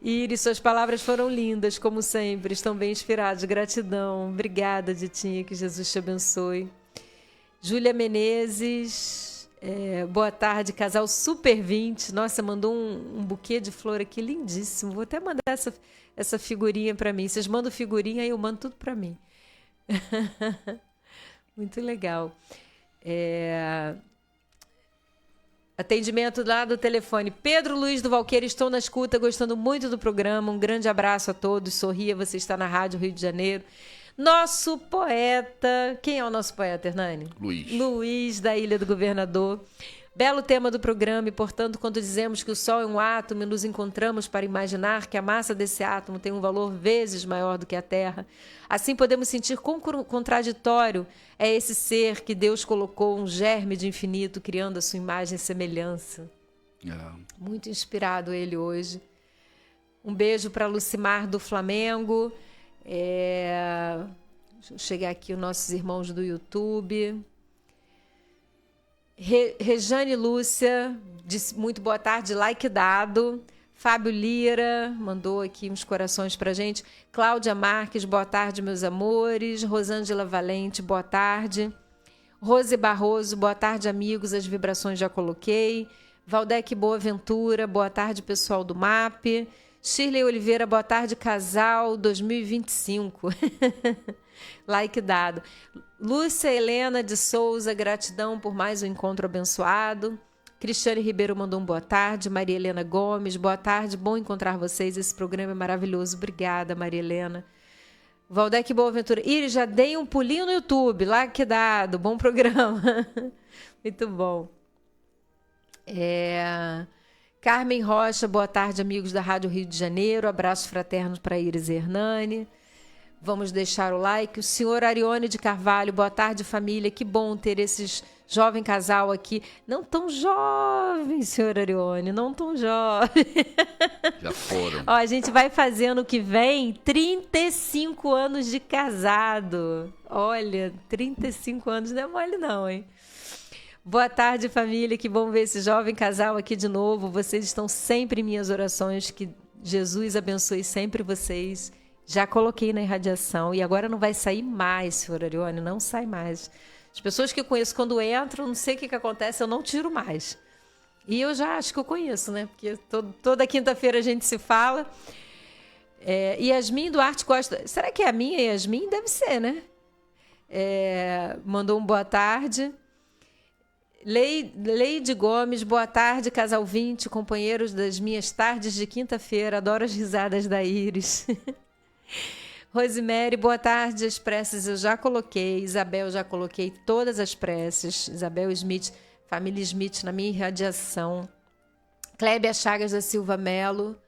Iris, suas palavras foram lindas, como sempre, estão bem inspiradas. Gratidão. Obrigada, Ditinha, que Jesus te abençoe. Júlia Menezes... boa tarde, casal Super 20. Nossa, mandou um buquê de flor aqui lindíssimo. Vou até mandar essa figurinha para mim. Vocês mandam figurinha e eu mando tudo para mim. Muito legal. Atendimento lá do telefone. Pedro Luiz do Valqueira, estou na escuta, gostando muito do programa. Um grande abraço a todos. Sorria, você está na Rádio Rio de Janeiro. Nosso poeta... Quem é o nosso poeta, Hernani? Luiz, da Ilha do Governador. Belo tema do programa e, portanto, quando dizemos que o Sol é um átomo e nos encontramos para imaginar que a massa desse átomo tem um valor vezes maior do que a Terra, assim podemos sentir quão contraditório é esse ser que Deus colocou um germe de infinito, criando a sua imagem e semelhança. Muito inspirado ele hoje. Um beijo para Lucimar do Flamengo. Deixa eu chegar aqui os nossos irmãos do YouTube. Rejane Lúcia, disse muito boa tarde, like dado. Fábio Lira mandou aqui uns corações pra gente. Cláudia Marques, boa tarde, meus amores. Rosângela Valente, boa tarde. Rose Barroso, boa tarde, amigos. As vibrações já coloquei. Valdec Boaventura, boa tarde, pessoal do MAP. Shirley Oliveira, boa tarde, casal 2025. Like dado. Lúcia Helena de Souza, gratidão por mais um encontro abençoado. Cristiane Ribeiro mandou um boa tarde. Maria Helena Gomes, boa tarde. Bom encontrar vocês. Esse programa é maravilhoso. Obrigada, Maria Helena. Valdec Boaventura. Iris, já dei um pulinho no YouTube. Like dado. Bom programa. Muito bom. Carmen Rocha, boa tarde, amigos da Rádio Rio de Janeiro. Abraços fraternos para Iris e Hernani. Vamos deixar o like. O senhor Arione de Carvalho, boa tarde, família. Que bom ter esses jovem casal aqui. Não tão jovem, senhor Arione, não tão jovem. Já foram. Ó, a gente vai fazer ano que vem 35 anos de casado. Olha, 35 anos não é mole não, hein? Boa tarde, família. Que bom ver esse jovem casal aqui de novo. Vocês estão sempre em minhas orações. Que Jesus abençoe sempre vocês. Já coloquei na irradiação e agora não vai sair mais, senhor Arione, não sai mais. As pessoas que eu conheço, quando entram, não sei o que acontece, eu não tiro mais. E eu já acho que eu conheço, né? Porque toda quinta-feira a gente se fala. Yasmin Duarte Costa. Será que é a minha Yasmin? Deve ser, né? Mandou um boa tarde. Leide Gomes, boa tarde, casal 20, companheiros das minhas tardes de quinta-feira. Adoro as risadas da Iris. Rosemary, boa tarde. As preces eu já coloquei. Isabel, já coloquei todas as preces. Isabel Smith, família Smith na minha irradiação. Clébia Chagas da Silva Melo.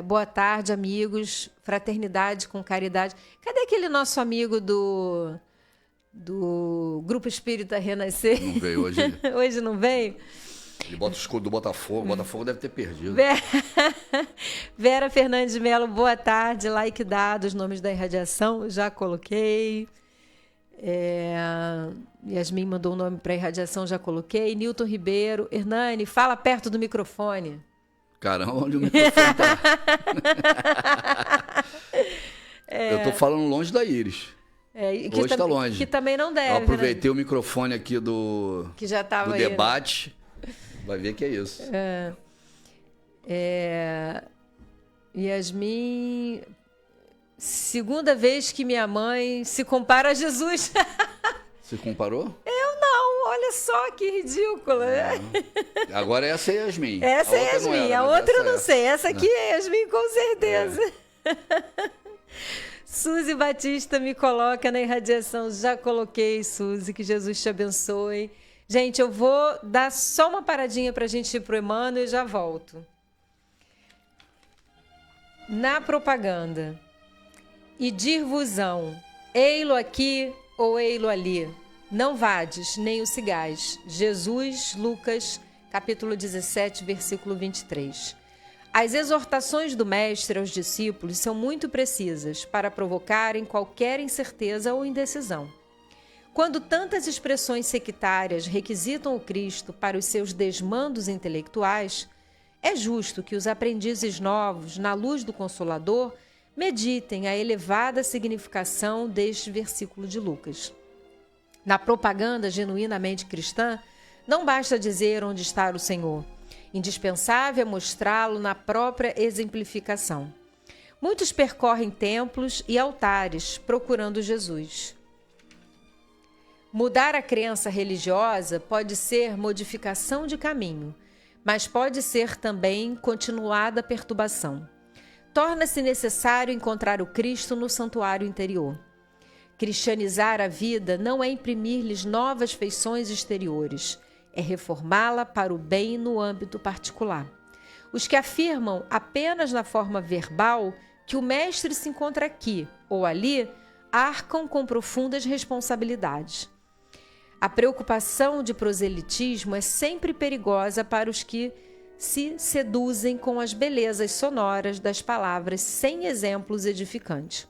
Boa tarde, amigos. Fraternidade com caridade. Cadê aquele nosso amigo do Grupo Espírita Renascer? Não veio hoje. Hoje não veio? Ele bota o escudo do Botafogo. O Botafogo deve ter perdido. Vera Fernandes Melo, boa tarde. Like dado, os nomes da irradiação, já coloquei. Yasmin mandou um nome para a irradiação, já coloquei. Nilton Ribeiro. Hernani, fala perto do microfone. Caramba, onde o microfone tá? Eu tô falando longe da Iris. Hoje está longe. Que também não deve. Eu aproveitei o microfone aqui do debate. Vai ver que é isso. Yasmin, segunda vez que minha mãe se compara a Jesus. Você comparou? Eu não, olha só que ridícula. Agora essa é Yasmin. Essa é Yasmin, a outra eu não sei. Essa aqui é Yasmin com certeza. Suzy Batista me coloca na irradiação. Já coloquei, Suzy, que Jesus te abençoe. Gente, eu vou dar só uma paradinha para a gente ir para o Emmanuel e já volto. Na propaganda. E dir-vos-ão, ei-lo aqui ou ei-lo ali. Não vades, nem o sigais. Jesus, Lucas, capítulo 17, versículo 23. As exortações do Mestre aos discípulos são muito precisas para provocarem qualquer incerteza ou indecisão. Quando tantas expressões sectárias requisitam o Cristo para os seus desmandos intelectuais, é justo que os aprendizes novos, na luz do Consolador, meditem a elevada significação deste versículo de Lucas. Na propaganda genuinamente cristã, não basta dizer onde está o Senhor. Indispensável é mostrá-lo na própria exemplificação. Muitos percorrem templos e altares procurando Jesus. Mudar a crença religiosa pode ser modificação de caminho, mas pode ser também continuada perturbação. Torna-se necessário encontrar o Cristo no santuário interior. Cristianizar a vida não é imprimir-lhes novas feições exteriores, é reformá-la para o bem no âmbito particular. Os que afirmam apenas na forma verbal que o Mestre se encontra aqui ou ali, arcam com profundas responsabilidades. A preocupação de proselitismo é sempre perigosa para os que se seduzem com as belezas sonoras das palavras sem exemplos edificantes.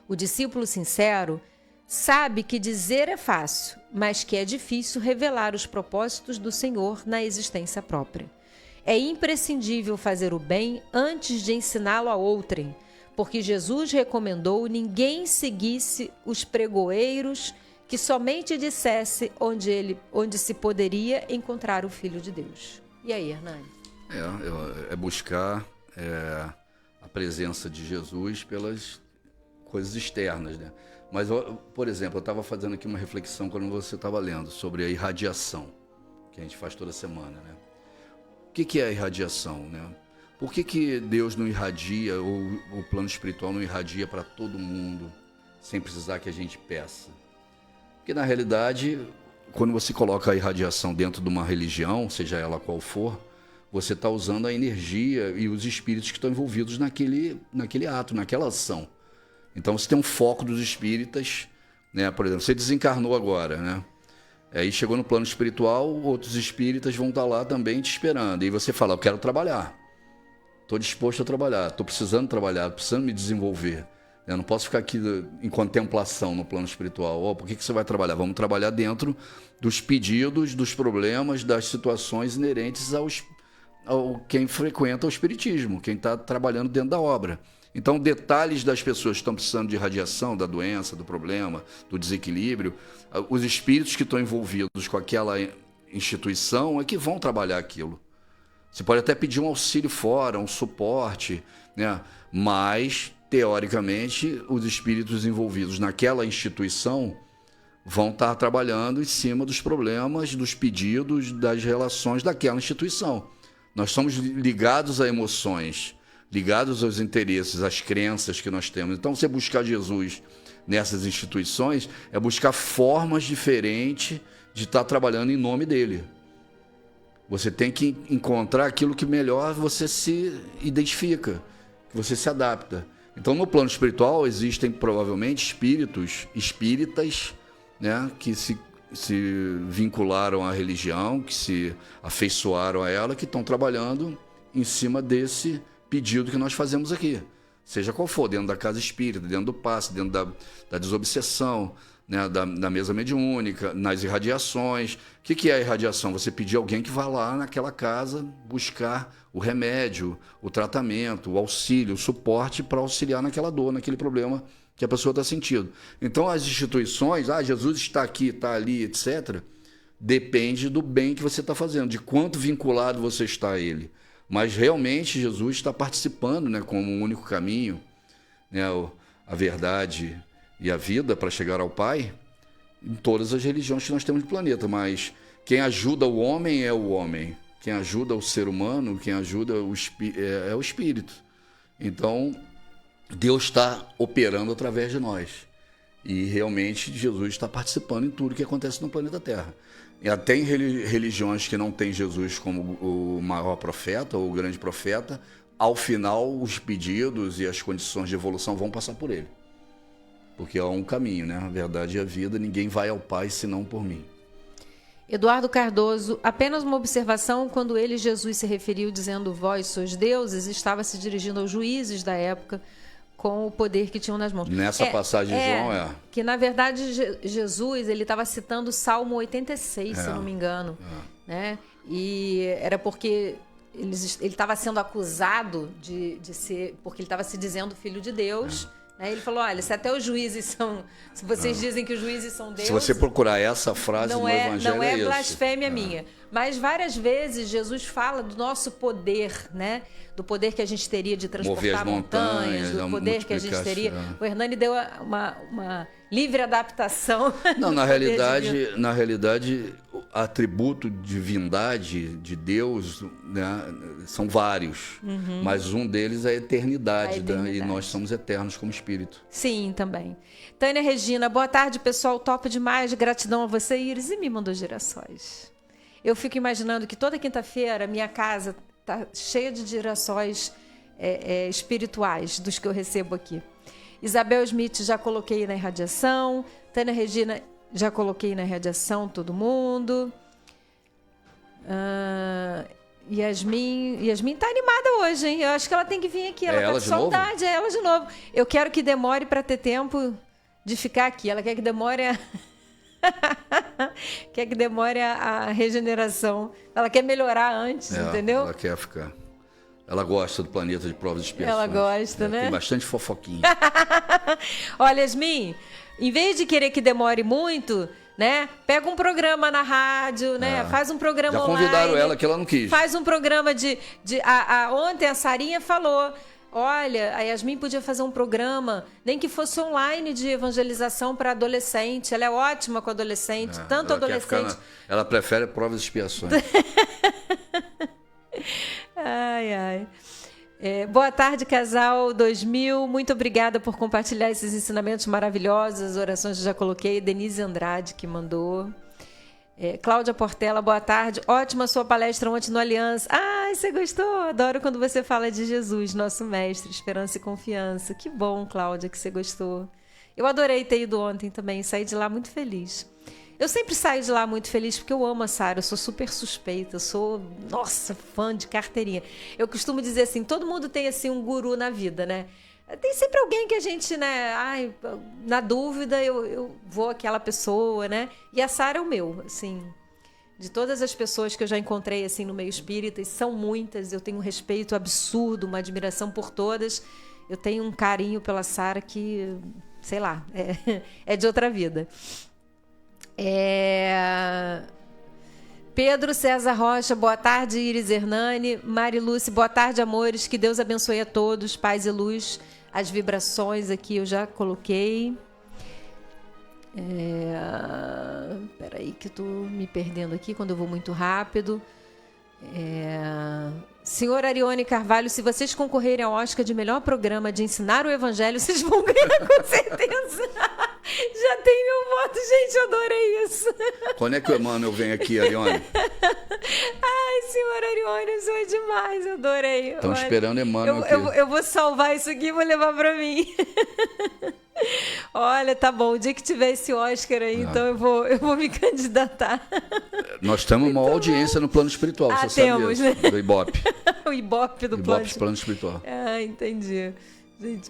O discípulo sincero sabe que dizer é fácil, mas que é difícil revelar os propósitos do Senhor na existência própria. É imprescindível fazer o bem antes de ensiná-lo a outrem, porque Jesus recomendou ninguém seguisse os pregoeiros que somente dissesse onde se poderia encontrar o Filho de Deus. E aí, Hernani? É buscar a presença de Jesus pelas coisas externas, né? Mas, por exemplo, eu estava fazendo aqui uma reflexão quando você estava lendo sobre a irradiação, que a gente faz toda semana, né? O que é a irradiação, né? Por que Deus não irradia, ou o plano espiritual não irradia para todo mundo, sem precisar que a gente peça? Porque, na realidade, quando você coloca a irradiação dentro de uma religião, seja ela qual for, você está usando a energia e os espíritos que estão envolvidos naquele ato, naquela ação. Então, você tem um foco dos espíritas, né? Por exemplo, você desencarnou agora, né? Aí chegou no plano espiritual, outros espíritas vão estar lá também te esperando. E você fala, eu quero trabalhar, estou disposto a trabalhar, estou precisando trabalhar, precisando me desenvolver. Eu não posso ficar aqui em contemplação no plano espiritual. Por que você vai trabalhar? Vamos trabalhar dentro dos pedidos, dos problemas, das situações inerentes ao quem frequenta o espiritismo, quem está trabalhando dentro da obra. Então, detalhes das pessoas que estão precisando de radiação, da doença, do problema, do desequilíbrio, os espíritos que estão envolvidos com aquela instituição é que vão trabalhar aquilo. Você pode até pedir um auxílio fora, um suporte, né? Mas, teoricamente, os espíritos envolvidos naquela instituição vão estar trabalhando em cima dos problemas, dos pedidos, das relações daquela instituição. Nós somos ligados a emoções, ligados aos interesses, às crenças que nós temos. Então, você buscar Jesus nessas instituições é buscar formas diferentes de estar trabalhando em nome dele. Você tem que encontrar aquilo que melhor você se identifica, que você se adapta. Então, no plano espiritual, existem provavelmente espíritas, né, que se vincularam à religião, que se afeiçoaram a ela, que estão trabalhando em cima desse pedido que nós fazemos aqui, seja qual for, dentro da casa espírita, dentro do passe, dentro da desobsessão, né, da mesa mediúnica, nas irradiações. O que é a irradiação? Você pedir alguém que vá lá naquela casa buscar o remédio, o tratamento, o auxílio, o suporte para auxiliar naquela dor, naquele problema que a pessoa está sentindo. Então, as instituições, Jesus está aqui, está ali, etc., depende do bem que você está fazendo, de quanto vinculado você está a ele. Mas realmente Jesus está participando, né, como um único caminho, né, a verdade e a vida para chegar ao Pai, em todas as religiões que nós temos no planeta. Mas quem ajuda o homem é o homem, quem ajuda o ser humano, quem ajuda é o Espírito. Então, Deus está operando através de nós. E realmente Jesus está participando em tudo que acontece no planeta Terra. E até em religiões que não têm Jesus como o maior profeta ou o grande profeta, ao final os pedidos e as condições de evolução vão passar por ele. Porque é um caminho, né? A verdade e a vida, ninguém vai ao Pai senão por mim. Eduardo Cardoso, apenas uma observação, quando ele, Jesus, se referiu dizendo vós sois deuses, estava se dirigindo aos juízes da época com o poder que tinham nas mãos. Nessa passagem de João que na verdade Jesus, ele estava citando o Salmo 86, se eu não me engano, né? E era porque ele estava sendo acusado de ser, porque ele estava se dizendo filho de Deus. Né? Ele falou, olha, se até os juízes são... Se vocês dizem que os juízes são Deus... Se você procurar essa frase no Evangelho, não é blasfêmia minha. Mas várias vezes Jesus fala do nosso poder, né? Do poder que a gente teria de transportar montanhas, do poder que a gente teria... O Hernani deu uma livre adaptação. Não, na realidade, atributo divindade de Deus, né, são vários, mas um deles é a eternidade, né, e nós somos eternos como espírito. Sim, também. Tânia Regina, boa tarde, pessoal, top demais, gratidão a você, Iris, e me mandou girassóis. Eu fico imaginando que toda quinta-feira minha casa está cheia de girassóis espirituais, dos que eu recebo aqui. Isabel Smith, já coloquei na irradiação. Tânia Regina, já coloquei na irradiação todo mundo. Yasmin tá animada hoje, hein? Eu acho que ela tem que vir aqui. Ela tá com saudade, é ela de novo. Eu quero que demore para ter tempo de ficar aqui. Ela quer que demore quer que demore a regeneração. Ela quer melhorar antes, entendeu? Ela quer ficar. Ela gosta do planeta de provas e expiações. Ela gosta, né? Tem bastante fofoquinha. Olha, Yasmin, em vez de querer que demore muito, né? Pega um programa na rádio, né? Faz um programa online. Já convidaram ela, que ela não quis. Faz um programa ontem a Sarinha falou... Olha, a Yasmin podia fazer um programa, nem que fosse online, de evangelização para adolescente. Ela é ótima com adolescente, tanto adolescente. Ela prefere provas e expiações. Ai, ai. Boa tarde, casal 2000. Muito obrigada por compartilhar esses ensinamentos maravilhosos. As orações que eu já coloquei. Denise Andrade que mandou. Cláudia Portela, boa tarde. Ótima sua palestra ontem no Aliança. Ai, você gostou? Adoro quando você fala de Jesus, nosso mestre, esperança e confiança. Que bom, Cláudia, que você gostou. Eu adorei ter ido ontem também, saí de lá muito feliz. Eu sempre saio de lá muito feliz porque eu amo a Sara, eu sou super suspeita, eu sou, nossa, fã de carteirinha. Eu costumo dizer assim, todo mundo tem assim um guru na vida, né? Tem sempre alguém que a gente, né, na dúvida eu vou àquela pessoa, né? E a Sara é o meu, assim, de todas as pessoas que eu já encontrei assim no meio espírita, e são muitas, eu tenho um respeito absurdo, uma admiração por todas, eu tenho um carinho pela Sara que, sei lá, é de outra vida. Pedro César Rocha, boa tarde, Iris Hernani. Mari Lúcia, boa tarde, amores, que Deus abençoe a todos, paz e luz. As vibrações aqui eu já coloquei. Peraí que eu tô me perdendo aqui quando eu vou muito rápido. Senhor Arione Carvalho, se vocês concorrerem ao Oscar de melhor programa de ensinar o evangelho, vocês vão ganhar com certeza. Já tem meu voto, gente, eu adorei isso. Quando é que o Emmanuel vem aqui, Arione? Ai, senhor Arione, isso é demais, eu adorei. Estão esperando Emmanuel aqui. Eu vou salvar isso aqui e vou levar para mim. Olha, tá bom, o dia que tiver esse Oscar aí, então eu vou me candidatar. Nós temos uma audiência no plano espiritual, você temos, sabia? Né? Do Ibope. O Ibope do plano espiritual. Entendi. Gente,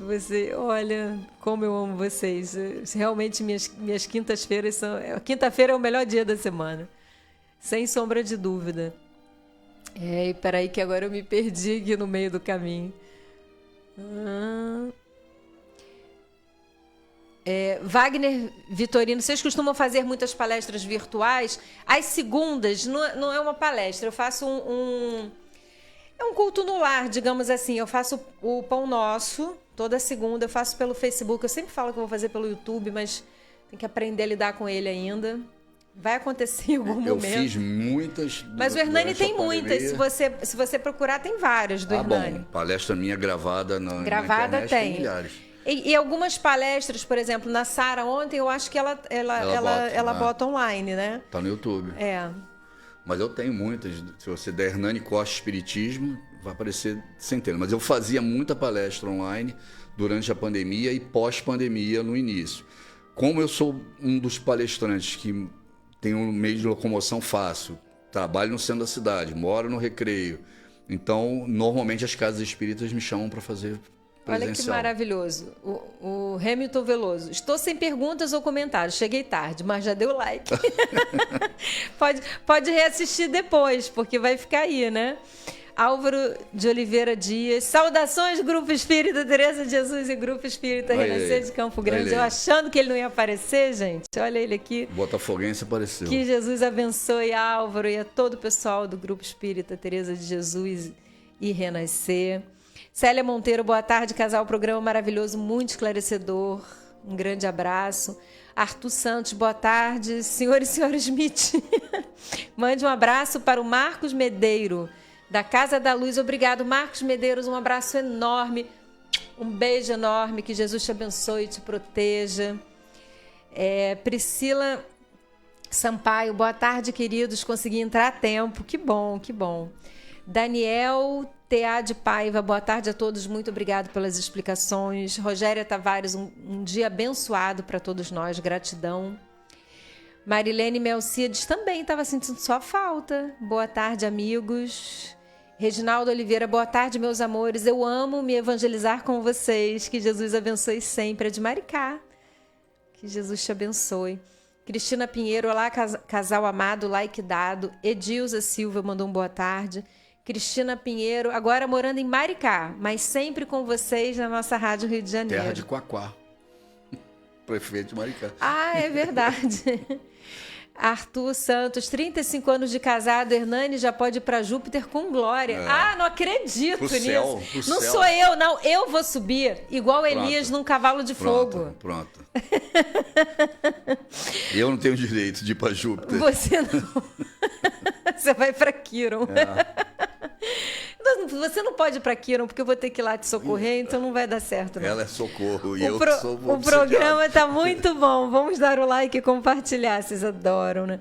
olha como eu amo vocês. Realmente minhas quintas-feiras são... Quinta-feira é o melhor dia da semana. Sem sombra de dúvida. Peraí que agora eu me perdi aqui no meio do caminho. Wagner Vitorino, vocês costumam fazer muitas palestras virtuais? Às segundas, não é uma palestra, eu faço é um culto no lar, digamos assim. Eu faço o Pão Nosso, toda segunda, eu faço pelo Facebook. Eu sempre falo que eu vou fazer pelo YouTube, mas tem que aprender a lidar com ele ainda. Vai acontecer em algum momento. Eu fiz muitas. Mas o Hernani tem muitas. Se você procurar, tem várias do Hernani. Bom, palestra minha gravada na internet, tem milhares. E algumas palestras, por exemplo, na Sara ontem, eu acho que ela bota online, né? Tá no YouTube. Mas eu tenho muitas. Se você der Hernani Costa Espiritismo, vai aparecer centenas. Mas eu fazia muita palestra online durante a pandemia e pós-pandemia no início. Como eu sou um dos palestrantes que tem um meio de locomoção fácil, trabalho no centro da cidade, moro no Recreio, então normalmente as casas espíritas me chamam para fazer presencial. Olha que maravilhoso. O Hamilton Veloso. Estou sem perguntas ou comentários. Cheguei tarde, mas já deu like. Pode reassistir depois, porque vai ficar aí, né? Álvaro de Oliveira Dias. Saudações, Grupo Espírita Teresa de Jesus e Grupo Espírita Renascer de Campo Grande. Eu achando que ele não ia aparecer, gente. Olha ele aqui. Botafoguense apareceu. Que Jesus abençoe a Álvaro e a todo o pessoal do Grupo Espírita Teresa de Jesus e Renascer. Célia Monteiro, boa tarde, casal. Programa maravilhoso, muito esclarecedor. Um grande abraço. Arthur Santos, boa tarde. Senhor e senhora Smith. Mande um abraço para o Marcos Medeiro, da Casa da Luz. Obrigado, Marcos Medeiros. Um abraço enorme. Um beijo enorme. Que Jesus te abençoe e te proteja. Priscila Sampaio, boa tarde, queridos. Consegui entrar a tempo. Que bom, que bom. Daniel T.A. de Paiva, boa tarde a todos, muito obrigado pelas explicações. Rogéria Tavares, um dia abençoado para todos nós, gratidão. Marilene Melcides também estava sentindo sua falta. Boa tarde, amigos. Reginaldo Oliveira, boa tarde, meus amores. Eu amo me evangelizar com vocês. Que Jesus abençoe sempre. É de Maricá. Que Jesus te abençoe. Cristina Pinheiro, olá, casal amado, like dado. Edilza Silva mandou um boa tarde. Cristina Pinheiro, agora morando em Maricá, mas sempre com vocês na nossa Rádio Rio de Janeiro. Terra de Quaquá. Prefeito de Maricá. Ah, é verdade. Arthur Santos, 35 anos de casado, Hernani já pode ir para Júpiter com glória. Ah, não acredito nisso. Não sou eu, não. Eu vou subir, igual Elias num cavalo de fogo. Pronto. Eu não tenho direito de ir para Júpiter. Você não. Você vai para Quiron. Você não pode ir para Quiron, porque eu vou ter que ir lá te socorrer, então não vai dar certo. Não. Ela é socorro e eu sou o programa está muito bom. Vamos dar o like e compartilhar, vocês adoram, né?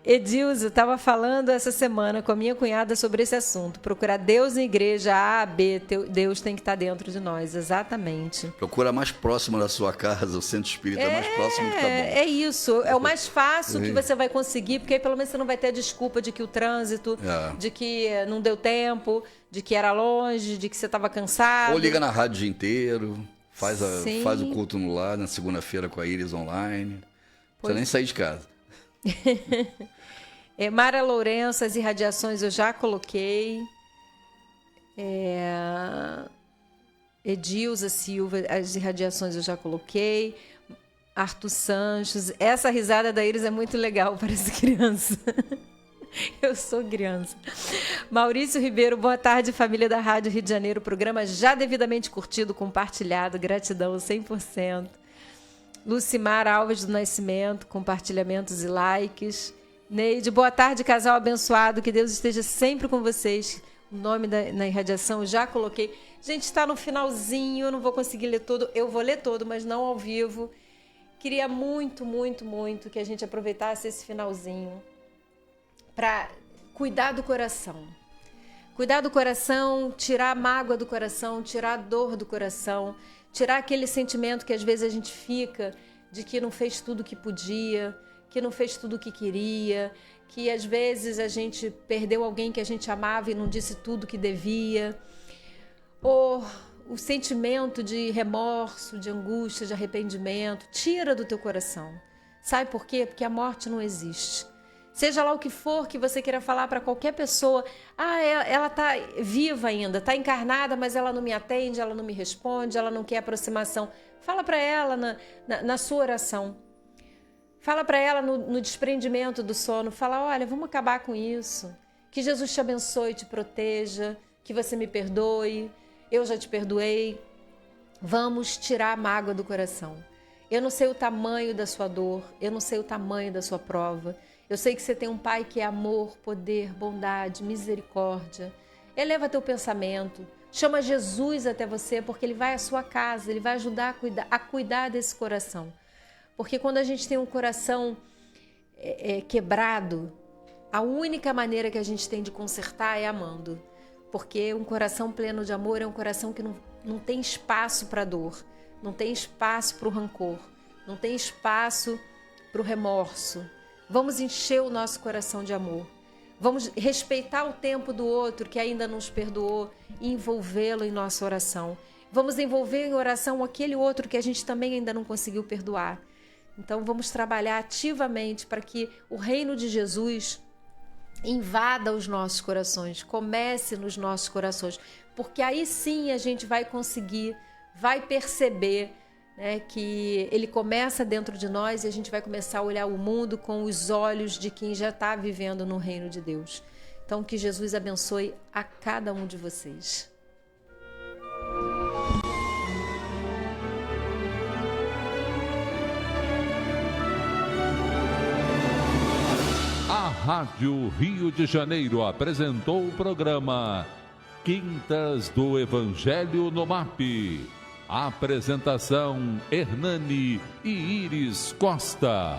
Edilza, estava falando essa semana com a minha cunhada sobre esse assunto. Procurar Deus em igreja A, B, Deus tem que estar dentro de nós, exatamente. Procura mais próximo da sua casa, o centro espírita mais próximo que tá bom. É isso, é o mais fácil que você vai conseguir, porque aí pelo menos você não vai ter a desculpa de que o trânsito, de que não deu tempo, de que era longe, de que você estava cansado. Ou liga na rádio o dia inteiro, faz o culto no lar, na segunda-feira com a Iris online. Não precisa nem sair de casa. Mara Lourenço, as irradiações eu já coloquei. Edilza Silva, as irradiações eu já coloquei. Arthur Sanches, essa risada da Iris é muito legal, parece criança. Eu sou criança. Maurício Ribeiro, boa tarde, família da Rádio Rio de Janeiro. Programa já devidamente curtido, compartilhado. Gratidão 100%. Lucimar Alves do Nascimento, compartilhamentos e likes. Neide, boa tarde, casal abençoado. Que Deus esteja sempre com vocês. O nome na irradiação eu já coloquei. Gente, está no finalzinho, eu não vou conseguir ler todo. Eu vou ler todo, mas não ao vivo. Queria muito, muito, muito que a gente aproveitasse esse finalzinho para cuidar do coração. Cuidar do coração, tirar a mágoa do coração, tirar a dor do coração, tirar aquele sentimento que às vezes a gente fica de que não fez tudo o que podia, que não fez tudo o que queria, que às vezes a gente perdeu alguém que a gente amava e não disse tudo o que devia. Ou o sentimento de remorso, de angústia, de arrependimento, tira do teu coração. Sabe por quê? Porque a morte não existe. Seja lá o que for que você queira falar para qualquer pessoa, ela está viva ainda, está encarnada, mas ela não me atende, ela não me responde, ela não quer aproximação. Fala para ela na sua oração. Fala para ela no desprendimento do sono. Fala, olha, vamos acabar com isso. Que Jesus te abençoe, te proteja, que você me perdoe, eu já te perdoei. Vamos tirar a mágoa do coração. Eu não sei o tamanho da sua dor, eu não sei o tamanho da sua prova. Eu sei que você tem um pai que é amor, poder, bondade, misericórdia. Eleva teu pensamento. Chama Jesus até você, porque ele vai à sua casa, ele vai ajudar a cuidar desse coração. Porque quando a gente tem um coração quebrado, a única maneira que a gente tem de consertar é amando. Porque um coração pleno de amor é um coração que não tem espaço para a dor, não tem espaço para o rancor, não tem espaço para o remorso. Vamos encher o nosso coração de amor. Vamos respeitar o tempo do outro que ainda não nos perdoou e envolvê-lo em nossa oração. Vamos envolver em oração aquele outro que a gente também ainda não conseguiu perdoar. Então vamos trabalhar ativamente para que o reino de Jesus invada os nossos corações, comece nos nossos corações, porque aí sim a gente vai conseguir, vai perceber, né, que ele começa dentro de nós e a gente vai começar a olhar o mundo com os olhos de quem já está vivendo no reino de Deus. Então que Jesus abençoe a cada um de vocês. A Rádio Rio de Janeiro apresentou o programa Quintas do Evangelho no MAP. Apresentação Hernani e Iris Costa.